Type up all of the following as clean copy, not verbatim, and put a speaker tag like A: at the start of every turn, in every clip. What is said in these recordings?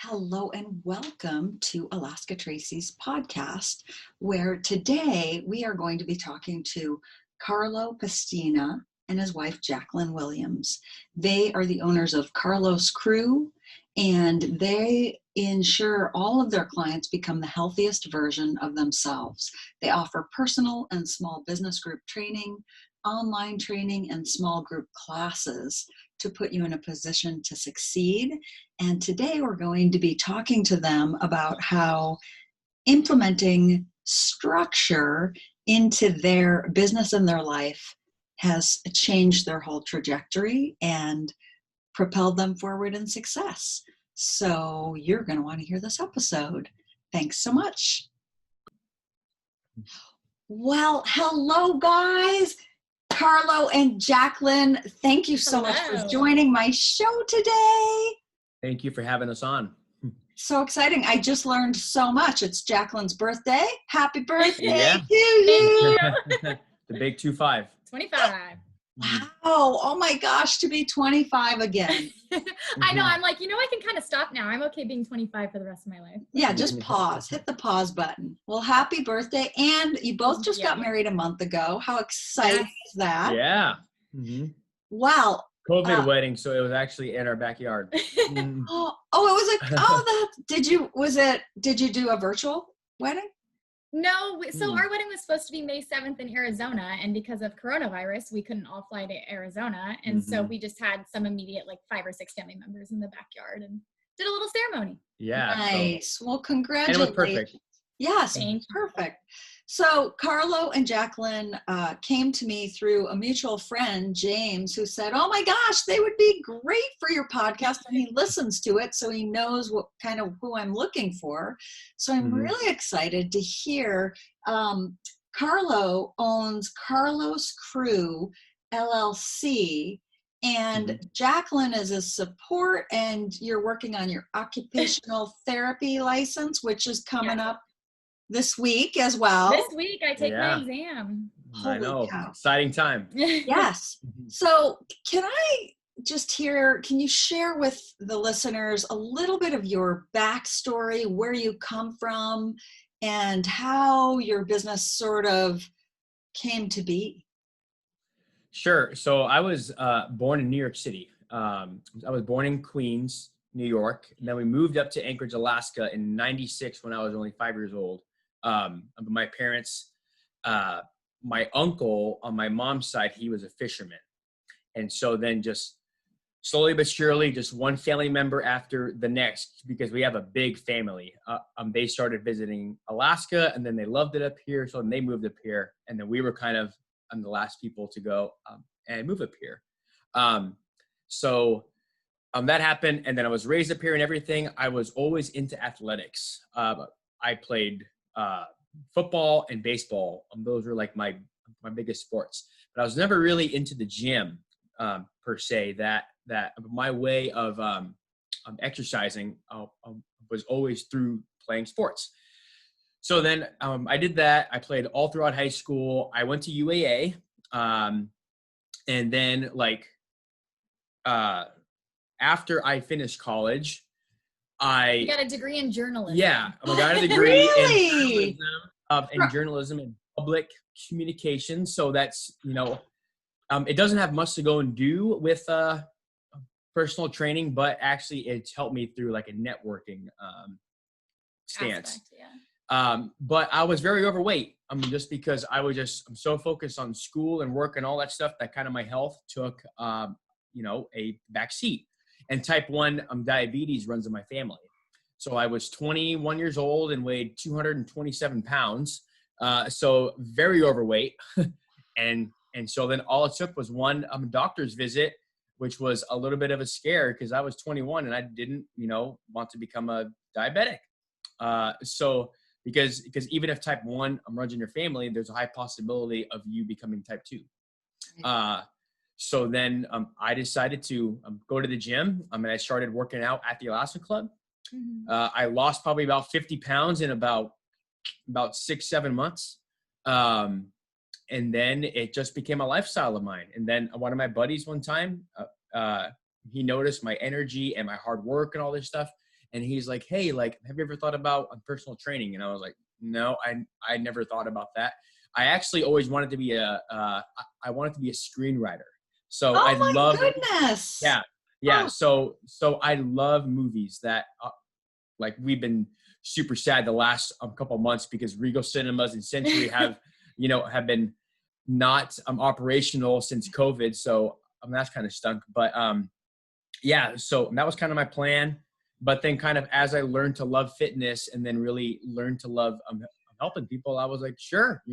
A: Hello and welcome to Alaska Tracy's podcast, where today we are going to be talking to Carlo Pastena and his wife, Jaclyn Williams. They are the owners of Carlo's Crew, and they ensure all of their clients become the healthiest version of themselves. They offer personal and small business group training, online training, and small group classes to put you in a position to succeed. And today we're going to be talking to them about how implementing structure into their business and their life has changed their whole trajectory and propelled them forward in success. So you're going to want to hear this episode. Thanks so much. Well, hello guys. Carlo and Jaclyn, thank you so much for joining my show today.
B: Thank you for having us on.
A: So exciting. I just learned so much. It's Jaclyn's birthday. Happy birthday to you.
B: The big 25.
C: 25.
A: Wow. Oh my gosh, to be 25 again.
C: I know. I'm like, I can kind of stop now. I'm okay being 25 for the rest of my life.
A: Yeah, just pause. Hit the pause button. Well, happy birthday. And you both just got married a month ago. How exciting is that?
B: Yeah. Mm-hmm.
A: Wow.
B: COVID wedding, so it was actually in our backyard.
A: It was did you do a virtual wedding?
C: No, so our wedding was supposed to be May 7th in Arizona, and because of coronavirus, we couldn't all fly to Arizona, and so we just had some immediate, 5 or 6 family members in the backyard and did a little ceremony.
B: Yeah.
A: Nice. Well, congratulations.
B: And it was perfect.
A: Yes, perfect. So Carlo and Jaclyn came to me through a mutual friend, James, who said, oh my gosh, they would be great for your podcast. And he listens to it, so he knows what kind of who I'm looking for. So I'm really excited to hear. Carlo owns Carlo's Crew, LLC, and Jaclyn is a support, and you're working on your occupational therapy license, which is coming up this week as well.
C: This week I take my exam.
B: I know. Exciting time.
A: Yes. So can you share with the listeners a little bit of your backstory, where you come from, and how your business sort of came to be?
B: Sure. So I was born in New York City. I was born in Queens, New York. And then we moved up to Anchorage, Alaska in '96 when I was only 5 years old. My parents, my uncle on my mom's side, he was a fisherman. And so then just slowly but surely, just one family member after the next, because we have a big family. They started visiting Alaska, and then they loved it up here. So then they moved up here, and then we were kind of the last people to go and move up here. So that happened, and then I was raised up here and everything. I was always into athletics. I played football and baseball. Those were my biggest sports, but I was never really into the gym per se. That my way of exercising was always through playing sports. So then I did that. I played all throughout high school. I went to UAA, and then after I finished college,
C: You got a degree in journalism.
B: Yeah, I got a degree in journalism and public communications. So that's, it doesn't have much to go and do with personal training, but actually it's helped me through a networking stance.
C: Aspect,
B: But I was very overweight. Just because I'm so focused on school and work and all that stuff that kind of my health took, a back seat. And type 1 diabetes runs in my family. So I was 21 years old and weighed 227 pounds. So very overweight. and so then all it took was one doctor's visit, which was a little bit of a scare because I was 21 and I didn't, want to become a diabetic. So because even if type 1 runs in your family, there's a high possibility of you becoming type 2. So then I decided to go to the gym. And I started working out at the Alaska Club. I lost probably about 50 pounds in about 6-7 months. And then it just became a lifestyle of mine. And then one of my buddies one time, he noticed my energy and my hard work and all this stuff. And he's like, hey, like, have you ever thought about personal training? And I was like, no, I never thought about that. I actually always wanted to be I wanted to be a screenwriter. So I
A: Oh my
B: love,
A: goodness.
B: yeah. Yeah.
A: Oh.
B: So I love movies that, like, we've been super sad the last couple months because Regal Cinemas and Century have been not operational since COVID. So that's kind of stunk. But yeah, so that was kind of my plan. But then kind of as I learned to love fitness and then really learned to love helping people, I was like, sure,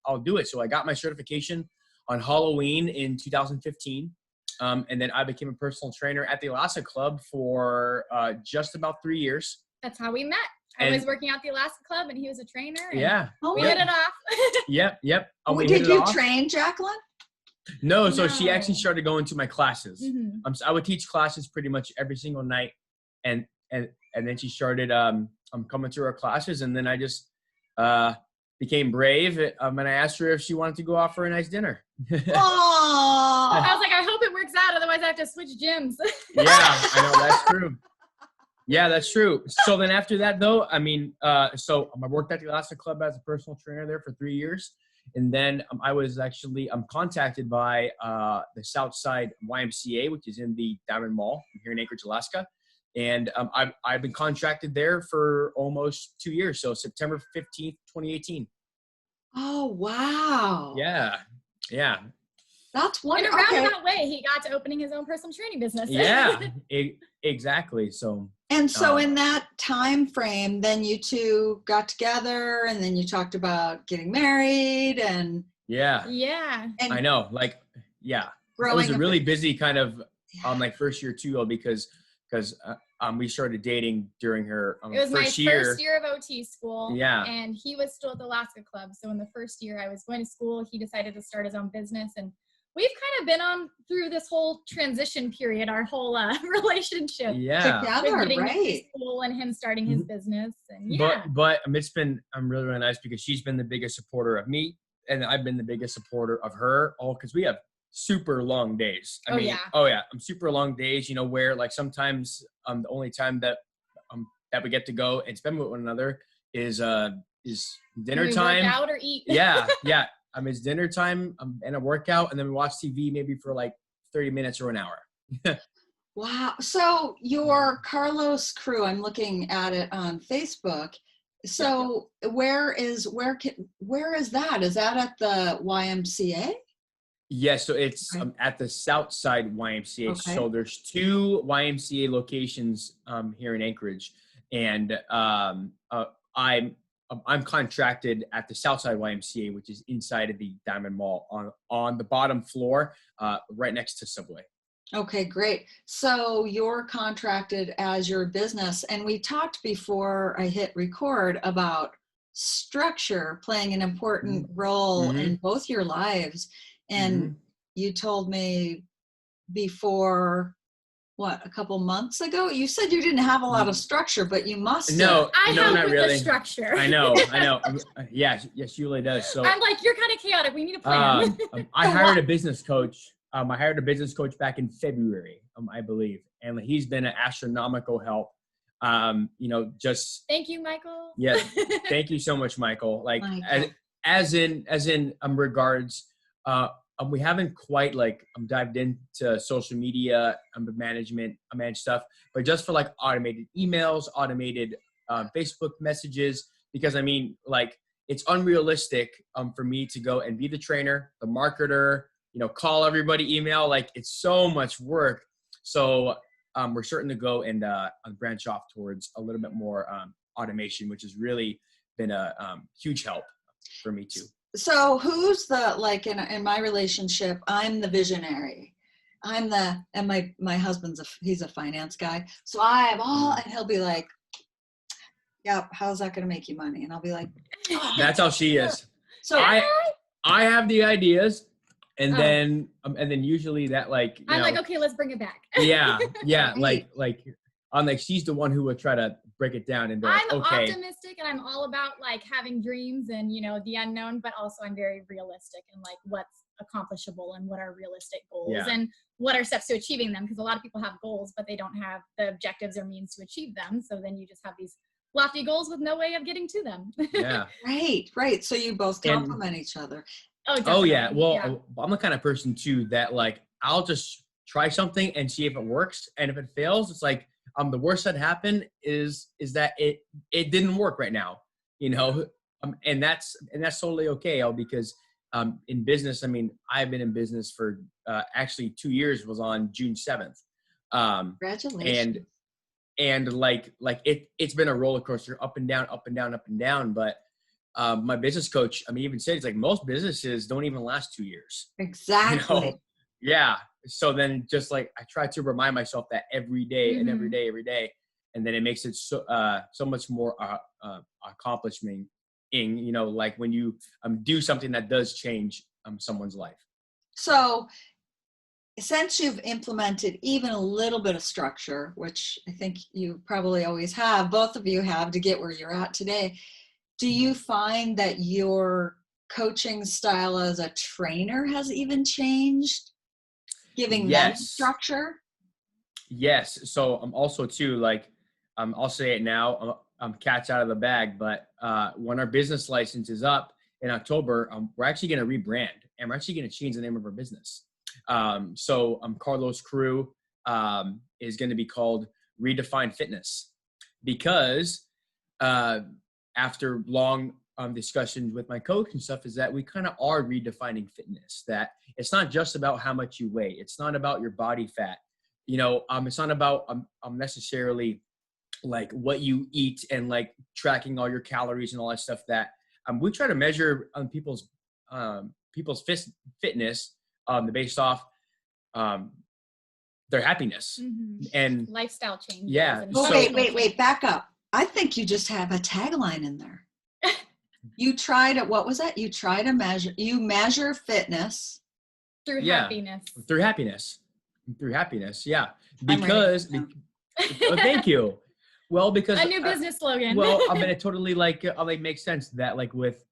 B: I'll do it. So I got my certification on Halloween in 2015. And then I became a personal trainer at the Alaska Club for just about 3 years.
C: That's how we met. I was working out the Alaska Club and he was a trainer. And
B: yeah.
C: We hit it off.
B: Yep.
A: Did you train Jaclyn?
B: No, so she actually started going to my classes.
C: Mm-hmm.
B: So I would teach classes pretty much every single night, and then she started coming to our classes, and then I just became brave, and I asked her if she wanted to go out for a nice dinner.
A: Aww.
C: I was like, I hope it works out, otherwise I have to switch gyms.
B: Yeah, I know, that's true. Yeah, that's true. So then after that, though, I mean, so I worked at the Alaska Club as a personal trainer there for 3 years. And then I was actually contacted by the Southside YMCA, which is in the Diamond Mall here in Anchorage, Alaska. And I've been contracted there for almost 2 years. So September 15th, 2018.
A: Oh, wow.
B: Yeah.
C: In
A: That's
C: a
A: wonderful.
C: roundabout way, he got to opening his own personal training business.
B: Yeah, exactly. So.
A: And so in that time frame, then you two got together and then you talked about getting married and
B: Yeah.
C: And
B: I know. Like, yeah. It was a really busy kind of like first year too, though, because we started dating during her
C: it was
B: first
C: my
B: year.
C: first year of OT school.
B: Yeah.
C: And he was still at the Alaska Club. So in the first year I was going to school, he decided to start his own business. And we've kind of been on through this whole transition period, our whole relationship.
B: Yeah.
A: Together,
C: with getting
A: right.
C: to school and him starting his business. And yeah.
B: But it's been really, really nice because she's been the biggest supporter of me and I've been the biggest supporter of her, all because we have super long days. I mean, super long days, where like sometimes the only time that we get to go and spend with one another is dinner time.
C: Work out or eat.
B: Yeah. It's dinner time and a workout, and then we watch TV maybe for like 30 minutes or an hour.
A: Wow. So your Carlos crew, I'm looking at it on Facebook. So where is that? Is that at the YMCA?
B: Yeah, so it's at the Southside YMCA.
A: Okay.
B: So there's 2 YMCA locations here in Anchorage, and I'm contracted at the Southside YMCA, which is inside of the Diamond Mall on the bottom floor, right next to Subway.
A: Okay, great. So you're contracted as your business, and we talked before I hit record about structure playing an important role in both your lives. And you told me before, a couple months ago, you said you didn't have a lot of structure, but you must.
B: No,
C: help
B: not
C: with
B: really.
C: the structure.
B: I know. Yes, Julie does. So
C: I'm like, you're kind of chaotic. We need a plan.
B: I hired a business coach. I hired a business coach back in February, I believe, and he's been an astronomical help. Just
C: thank you, Michael.
B: Yeah, thank you so much, Michael. Like as in regards. We haven't quite dived into social media management, managed stuff, but just for like automated emails, automated Facebook messages, because it's unrealistic for me to go and be the trainer, the marketer, call everybody, email, it's so much work. So we're starting to go and branch off towards a little bit more automation, which has really been a huge help for me too.
A: So who's the, in my relationship, I'm the visionary. And my husband's he's a finance guy. So I have and he'll be like, yeah, how's that going to make you money? And I'll be like,
B: that's how she is.
A: So
B: I have the ideas and then usually that
C: I'm like, okay, let's bring it back.
B: Yeah. She's the one who would try to break it down and be like,
C: I'm
B: okay.
C: optimistic and I'm all about having dreams and the unknown, but also I'm very realistic and what's accomplishable and what are realistic goals
B: Yeah.
C: and what are steps to achieving them. Because a lot of people have goals, but they don't have the objectives or means to achieve them. So then you just have these lofty goals with no way of getting to them.
B: Yeah.
A: Right. So you both
B: And-
A: complement each other.
C: Oh,
B: Oh
C: definitely.
B: yeah. Well, I'm the kind of person too that like I'll just try something and see if it works, and if it fails, it's like the worst that happened is that it didn't work right now, you know, and that's totally okay. Because in business, I mean, I've been in business for actually 2 years. Was on June 7th,
A: Congratulations.
B: and like it's been a roller coaster, up and down, up and down, up and down, but. My business coach, I mean, even said, it's like most businesses don't even last 2 years.
A: Exactly.
B: You know? Yeah. So then just like, I try to remind myself that every day and every day. And then it makes it so much more accomplishing, you know, like when you do something that does change someone's life.
A: So since you've implemented even a little bit of structure, which I think you probably always have, both of you have, to get where you're at today, do you find that your coaching style as a trainer has even changed, giving them structure?
B: Yes. So I'm also too, like, I'll say it now, I'm cat's out of the bag, but when our business license is up in October, we're actually going to rebrand, and we're actually going to change the name of our business. So Carlo's Crew is going to be called Redefine Fitness, because after long discussions with my coach and stuff, is that we kind of are redefining fitness, that it's not just about how much you weigh. It's not about your body fat. You know, it's not about necessarily like what you eat and like tracking all your calories and all that stuff. That we try to measure people's fitness based off their happiness and
C: lifestyle changes.
B: Yeah.
A: Oh, wait, back up. I think you just have a tagline in there. You try to, what was that? You try to measure fitness
C: through happiness.
B: Through happiness. Yeah. Because, oh, thank you. Well, because
C: a new business slogan.
B: Well, I mean, it totally like makes sense that like with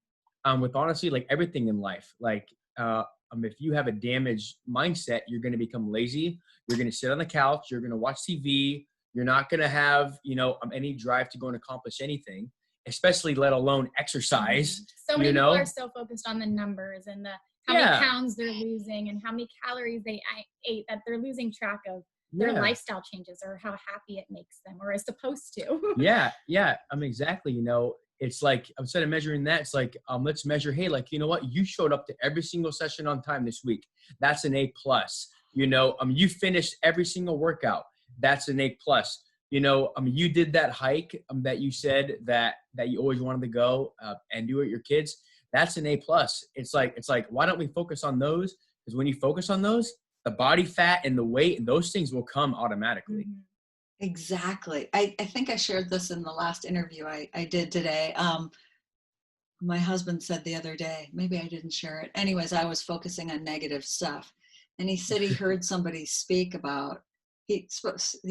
B: honestly, like everything in life, like, if you have a damaged mindset, you're going to become lazy. You're going to sit on the couch. You're going to watch TV. You're not going to have, you know, any drive to go and accomplish anything, especially let alone exercise.
C: So many people are so focused on the numbers and how many pounds they're losing and how many calories they ate, that they're losing track of their lifestyle changes or how happy it makes them, or is supposed to. Yeah.
B: I mean, exactly. You know, it's like, instead of measuring that, it's like, let's measure, hey, like, you know what? You showed up to every single session on time this week. That's an A+. You know, you finished every single workout. That's an A+. You know, you did that hike that you said that you always wanted to go and do with your kids. That's an A+. It's like, why don't we focus on those? Because when you focus on those, the body fat and the weight and those things will come automatically.
A: Exactly. I think I shared this in the last interview I did today. My husband said the other day, maybe I didn't share it. Anyways, I was focusing on negative stuff. And he said he heard somebody speak about, he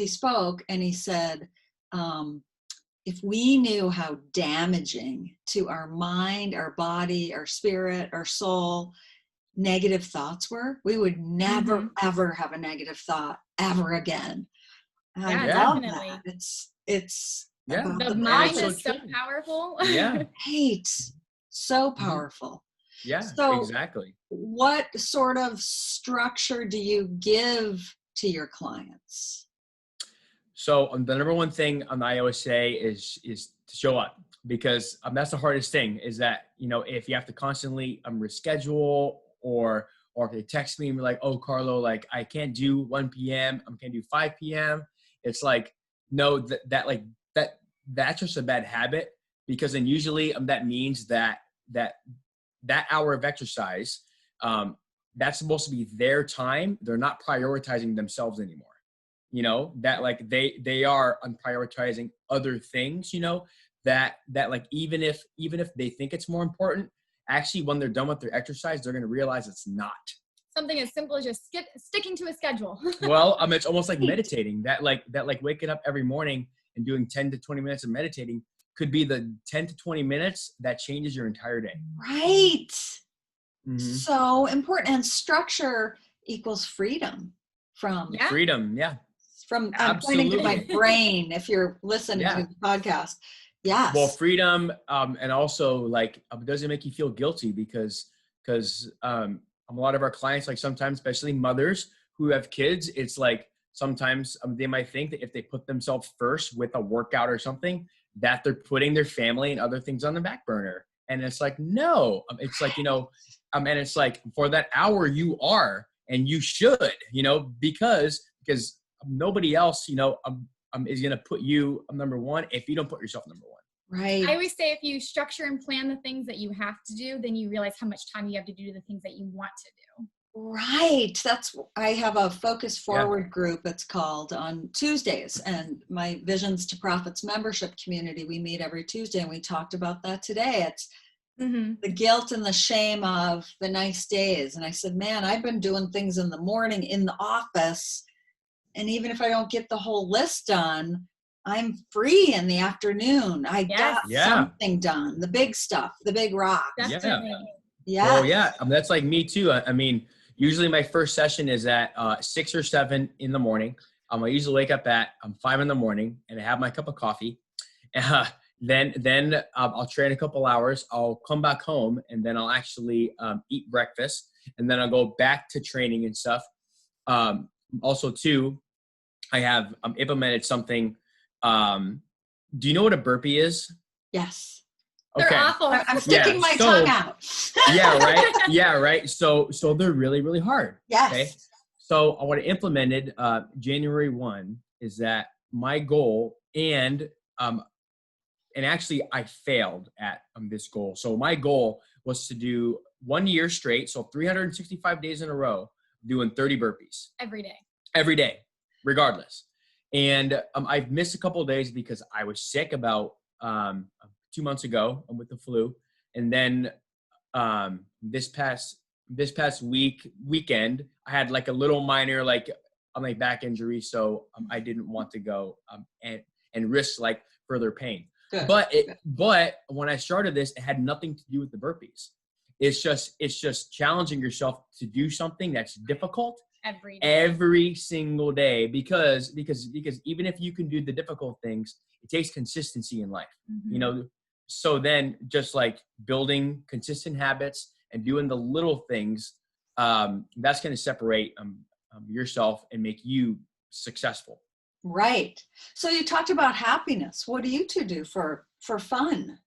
A: spoke and he said, if we knew how damaging to our mind, our body, our spirit, our soul, negative thoughts were, we would never, ever have a negative thought ever again. I love that. It's
C: the mind is so powerful.
A: Right. So powerful.
B: Yeah,
A: so
B: exactly.
A: What sort of structure do you give to your clients?
B: So the number one thing I always say is to show up, because that's the hardest thing, is that, you know, if you have to constantly reschedule or if they text me and be like, oh, Carlo, like I can't do 1 p.m. I can't do 5 p.m. It's like, no, that's just a bad habit, because then usually that means that hour of exercise, that's supposed to be their time. They're not prioritizing themselves anymore. You know, that like they are prioritizing other things, you know, that like even if they think it's more important, actually when they're done with their exercise, they're going to realize it's not.
C: Something as simple as just sticking to a schedule.
B: Well, it's almost like meditating, that waking up every morning and doing 10 to 20 minutes of meditating could be the 10 to 20 minutes that changes your entire day.
A: Right. So important. And structure equals freedom from
B: freedom. Yeah.
A: From I'm pointing to my brain if you're listening to the podcast. Yes.
B: Well, freedom, and also like does it make you feel guilty because a lot of our clients, like sometimes, especially mothers who have kids, it's like sometimes they might think that if they put themselves first with a workout or something, that they're putting their family and other things on the back burner. And it's like, no, it's like, and it's like for that hour you are, and you should, because nobody else, is going to put you number one if you don't put yourself number one.
A: Right.
C: I always say if you structure and plan the things that you have to do, then you realize how much time you have to do the things that you want to do.
A: Right. I have a Focus Forward group, it's called, on Tuesdays, and my Visions to Profits membership community, we meet every Tuesday, and we talked about that today. It's the guilt and the shame of the nice days. And I said, man, I've been doing things in the morning in the office, and even if I don't get the whole list done, I'm free in the afternoon. I got something done, the big stuff, the big rock.
C: Definitely.
A: Yeah.
B: Well, yeah, that's like me too. I mean, usually my first session is at 6 or 7 in the morning. I usually wake up at 5 in the morning, and I have my cup of coffee. Then I'll train a couple hours. I'll come back home, and then I'll actually eat breakfast, and then I'll go back to training and stuff. Also, too, I have implemented something. Do you know what a burpee is?
A: Yes.
C: They're awful.
A: I'm sticking my tongue out.
B: Yeah, right. Yeah, right. So they're really, really hard.
A: Yes.
B: Okay. So what I implemented January 1 is that my goal, and actually I failed at this goal. So my goal was to do 1 year straight, so 365 days in a row, doing 30 burpees. Every day, regardless. And I've missed a couple of days because I was sick about 2 months ago with the flu. And then this past weekend, I had like a little minor, my back injury. So I didn't want to go and risk like further pain.
A: Good.
B: But when I started this, it had nothing to do with the burpees. It's just challenging yourself to do something that's difficult every single day, because even if you can do the difficult things, it takes consistency in life. So then just like building consistent habits and doing the little things, that's going to separate yourself and make you successful.
A: Right. So you talked about happiness. What do you two do for fun?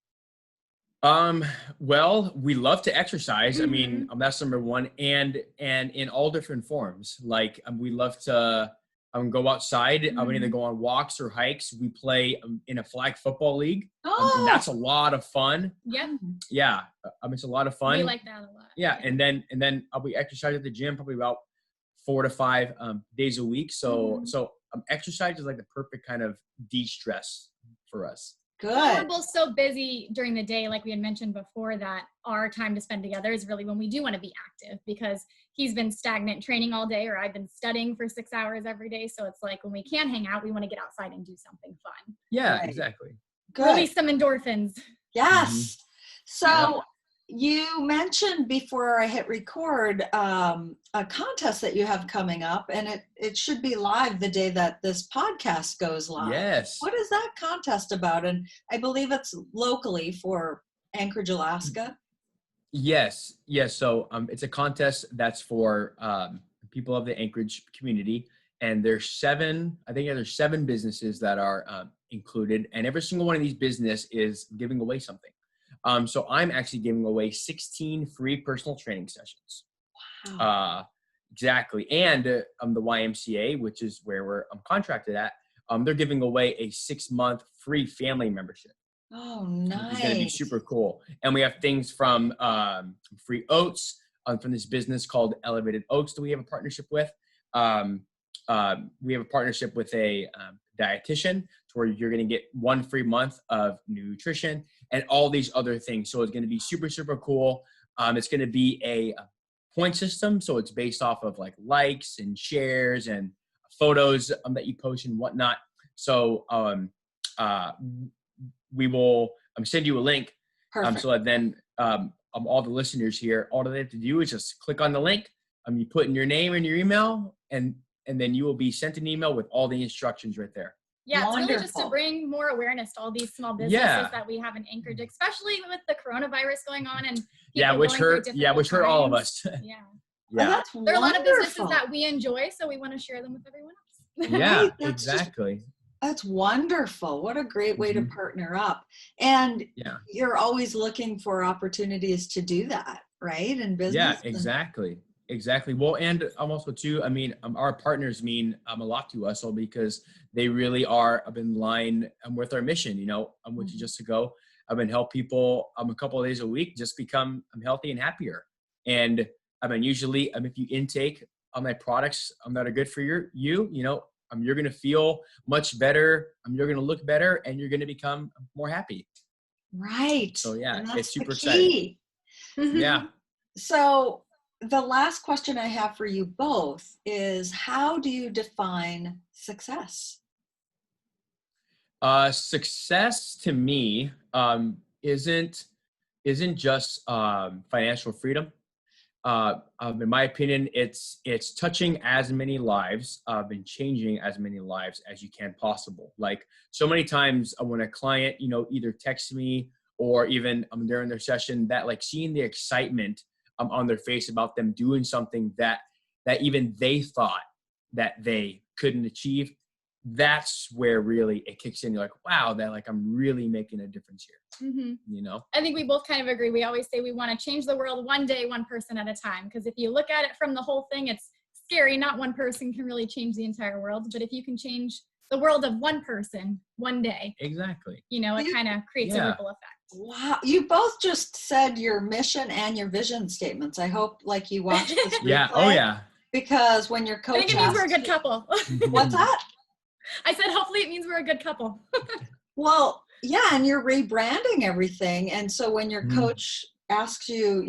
B: Well, we love to exercise. I mean, that's number one, and in all different forms. Like, we love to go outside. I would either go on walks or hikes. We play in a flag football league. And that's a lot of fun. Yeah. It's a lot of fun.
C: We like that a lot.
B: Yeah. And then we exercise at the gym probably about 4 to 5 days a week. So exercise is like the perfect kind of de-stress for us.
A: Good.
C: We're both so busy during the day, like we had mentioned before, that our time to spend together is really when we do want to be active, because he's been stagnant training all day, or I've been studying for 6 hours every day. So it's like when we can hang out, we want to get outside and do something fun.
B: Yeah, right. Exactly.
A: Good.
C: Release some endorphins.
A: Yes. So you mentioned before I hit record a contest that you have coming up, and it should be live the day that this podcast goes live.
B: Yes.
A: What is that contest about? And I believe it's locally for Anchorage, Alaska.
B: Yes. So it's a contest that's for people of the Anchorage community, and there's 7 businesses that are included, and every single one of these businesses is giving away something. So I'm actually giving away 16 free personal training sessions. Wow. Exactly. And the YMCA, which is where I'm contracted at, they're giving away a 6-month free family membership.
A: Oh, nice.
B: It's going to be super cool. And we have things from free oats from this business called Elevated Oats that we have a partnership with. We have a partnership with a dietitian to where you're going to get 1 free month of nutrition and all these other things. So it's going to be super, super cool. It's going to be a point system. So it's based off of like likes and shares and photos that you post and whatnot. So we will send you a link. So that then all the listeners here, all they have to do is just click on the link. You put in your name and your email, and then you will be sent an email with all the instructions right there.
C: Yeah, it's
A: Wonderful.
C: really just to bring more awareness to all these small businesses that we have in Anchorage, especially with the coronavirus going on and
B: which hurt all of us.
C: Yeah.
A: Oh, that's
C: there are a lot of businesses
A: wonderful.
C: that we enjoy, so we want to share them with everyone else.
B: Yeah,
A: Right, that's
B: exactly.
A: That's wonderful. What a great way to partner up. And you're always looking for opportunities to do that, right? In business.
B: Yeah, exactly. Exactly. Well, and I'm also too, our partners mean a lot to us, all because they really are in line with our mission, which is just to go and help people a couple of days a week just become healthy and happier. And usually if you intake my products that are good for you, you're going to feel much better. You're going to look better, and you're going to become more happy.
A: Right.
B: So it's super
A: exciting.
B: Yeah.
A: So the last question I have for you both is, how do you define success?
B: Success to me isn't just financial freedom. In my opinion, it's touching as many lives and changing as many lives as you can possible. Like so many times when a client, either texts me or even during their session, that like seeing the excitement on their face about them doing something that even they thought that they couldn't achieve, that's where really it kicks in. You're like, wow, that like I'm really making a difference here.
C: I think we both kind of agree. We always say we want to change the world one day, one person at a time. Because if you look at it from the whole thing, it's scary. Not one person can really change the entire world. But if you can change the world of one person one day,
B: exactly,
C: it kind of creates a ripple effect.
A: Wow. You both just said your mission and your vision statements. I hope like you watched this replay.
B: Yeah. Oh yeah.
A: Because when your coach
C: I think it means we're a good couple.
A: What's that?
C: I said, hopefully it means we're a good couple.
A: Well, yeah. And you're rebranding everything. And so when your coach asks you,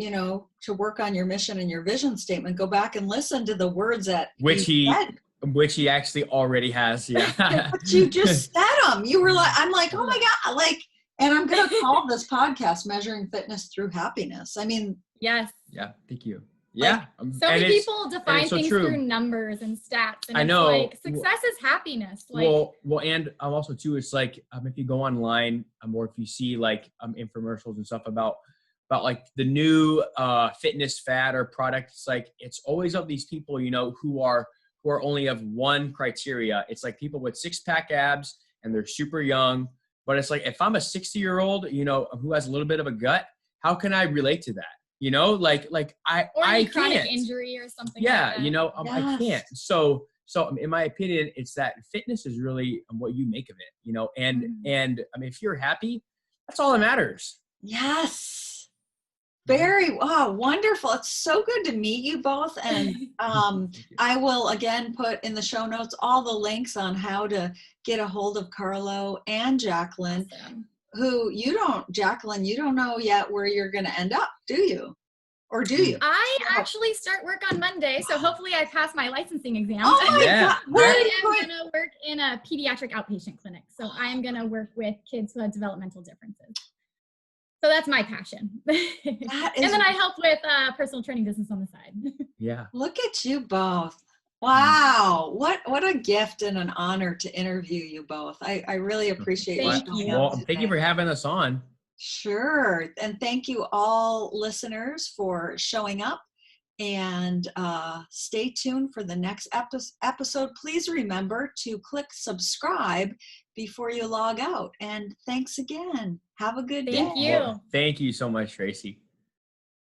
A: to work on your mission and your vision statement, go back and listen to the words that
B: which he actually already has. Yeah.
A: But you just said them. You were like, I'm like, oh my God, like, and I'm going to call this podcast Measuring Fitness Through Happiness.
C: Yes.
B: Yeah. Thank you. Yeah.
C: So many people define things through numbers and stats. And
B: I know.
C: Like success is happiness. Like,
B: well, and also too, it's like, if you go online or if you see like infomercials and stuff about like the new fitness fad or product, it's like, it's always of these people, who are only of one criteria. It's like people with 6-pack abs and they're super young. But it's like, if I'm a 60-year-old, who has a little bit of a gut, how can I relate to that? I
C: chronic
B: can't.
C: Injury or something.
B: Yeah,
C: like that.
B: I can't. So in my opinion, it's that fitness is really what you make of it, and if you're happy, that's all that matters.
A: Yes. Very, wonderful. It's so good to meet you both. And I will again put in the show notes all the links on how to get a hold of Carlo and Jaclyn, who Jaclyn, you don't know yet where you're going to end up, do you? Or do you?
C: I actually start work on Monday, so hopefully I pass my licensing exam.
A: Oh my God.
C: I am going to work in a pediatric outpatient clinic. So I am going to work with kids who have developmental differences. So that's my passion. And then I help with personal training business on the side.
B: Yeah.
A: Look at you both. Wow. What a gift and an honor to interview you both. I really appreciate you.
B: Thank you for having us on.
A: Sure. And thank you all listeners for showing up, and stay tuned for the next episode. Please remember to click subscribe before you log out. And thanks again. Have a good day.
C: Thank you.
B: Thank you so much, Tracy.